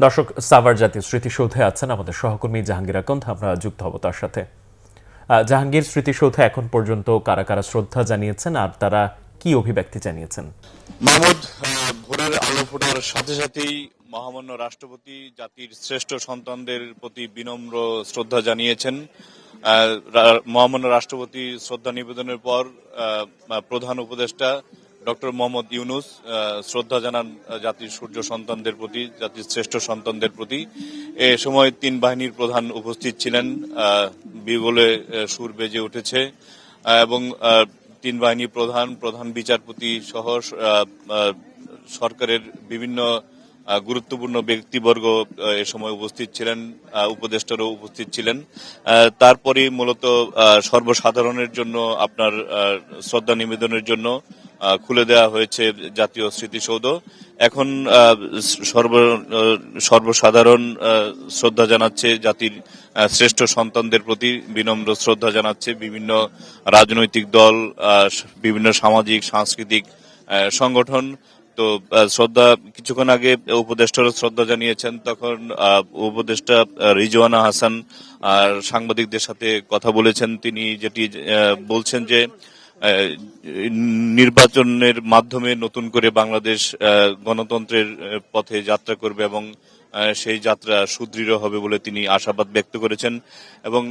দর্শক, সাভার জাতীয় স্মৃতিসৌধে আছেন আমাদের সহকর্মী জাহাঙ্গীর আকন্দ। আমরা যুক্ত হব তার সাথে। জাহাঙ্গীর, স্মৃতিসৌধে এখন পর্যন্ত কারা কারা শ্রদ্ধা জানিয়েছেন আর তারা কি অভিব্যক্তি জানিয়েছেন? মাহমুদ, ভোরের আলো ফোটার সাথে সাথেই মহামান্য রাষ্ট্রপতি জাতির শ্রেষ্ঠ সন্তানদের প্রতি বিনম্র শ্রদ্ধা জানিয়েছেন। মহামান্য রাষ্ট্রপতি শ্রদ্ধা নিবেদনের পর প্রধান উপদেষ্টা ডক্টর মোহাম্মদ ইউনূস শ্রদ্ধা জানান জাতির সূর্য সন্তানদের প্রতি, জাতির শ্রেষ্ঠ সন্তানদের প্রতি। এ সময় তিন বাহিনীর প্রধান উপস্থিত ছিলেন। বিগলে সুর বেজে উঠেছে এবং তিন বাহিনী প্রধান বিচারপতি সহ সরকারের বিভিন্ন গুরুত্বপূর্ণ ব্যক্তিবর্গ এ সময় উপস্থিত ছিলেন, উপদেষ্টারও উপস্থিত ছিলেন। তারপরে মূলত সর্বসাধারণের জন্য আপনার শ্রদ্ধা নিবেদনের জন্য খুলে দেওয়া হয়েছে জাতীয় স্মৃতিসৌধ। এখন সর্বসাধারণ শ্রদ্ধা জানাচ্ছে জাতির শ্রেষ্ঠ সন্তানদের প্রতি, বিনম্র শ্রদ্ধা জানাচ্ছে বিভিন্ন রাজনৈতিক দল, বিভিন্ন সামাজিক সাংস্কৃতিক সংগঠন। তো শ্রদ্ধা কিছুক্ষণ আগে উপদেষ্টারও শ্রদ্ধা জানিয়েছেন। তখন উপদেষ্টা রিজওয়ানা হাসান সাংবাদিকদের সাথে কথা বলেছেন। তিনি যেটি বলছেন যে নির্বাচনের মাধ্যমে নতুন করে বাংলাদেশ গণতন্ত্রের পথে যাত্রা করবে এবং সেই যাত্রা সুদৃঢ় হবে বলে তিনি আশাবাদ ব্যক্ত করেছেন। এবং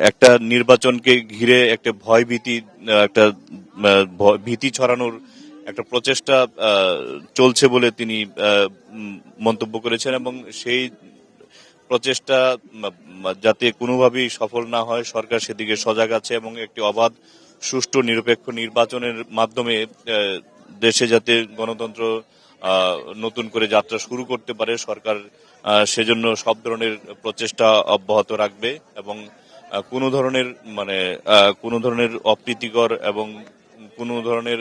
একটা নির্বাচনকে ঘিরে একটা ভীতি ছড়ানোর একটা প্রচেষ্টা চলছে বলে তিনি মন্তব্য করেছেন এবং সেই প্রচেষ্টা যাতে কোনোভাবেই সফল না হয় সরকার সেদিকে সজাগ আছে এবং একটি অবাধ, সুষ্ঠু, নিরপেক্ষ নির্বাচনের মাধ্যমে দেশে যাতে গণতন্ত্র নতুন করে যাত্রা শুরু করতে পারে সরকার সেজন্য সব ধরনের প্রচেষ্টা অব্যাহত রাখবে এবং কোনো ধরনের অপ্রীতিকর এবং কোনো ধরনের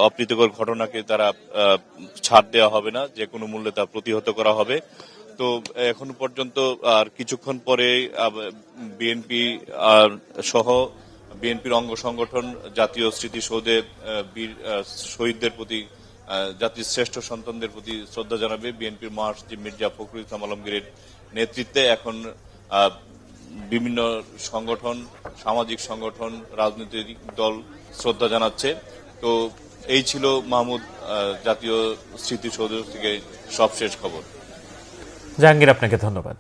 অপ্রীতিকর ঘটনাকে তারা ছাড় দেওয়া হবে না, যে কোনো মূল্যে তা প্রতিহত করা হবে। তো এখন পর্যন্ত আর কিছুক্ষণ পরে বিএনপি সহ বিএনপির অঙ্গ সংগঠন জাতীয় স্মৃতিসৌধে বীর শহীদদের প্রতি, জাতির শ্রেষ্ঠ সন্তানদের প্রতি শ্রদ্ধা জানাবে। বিএনপির মহাসচিব মির্জা ফখরুল ইসলাম আলমগীরের নেতৃত্বে এখন বিভিন্ন সংগঠন, সামাজিক সংগঠন, রাজনৈতিক দল শ্রদ্ধা জানাচ্ছে। তো এই ছিল মাহমুদ জাতীয় স্মৃতিসৌধ থেকে সবশেষ খবর। জাহাঙ্গীর, আপনাকে ধন্যবাদ।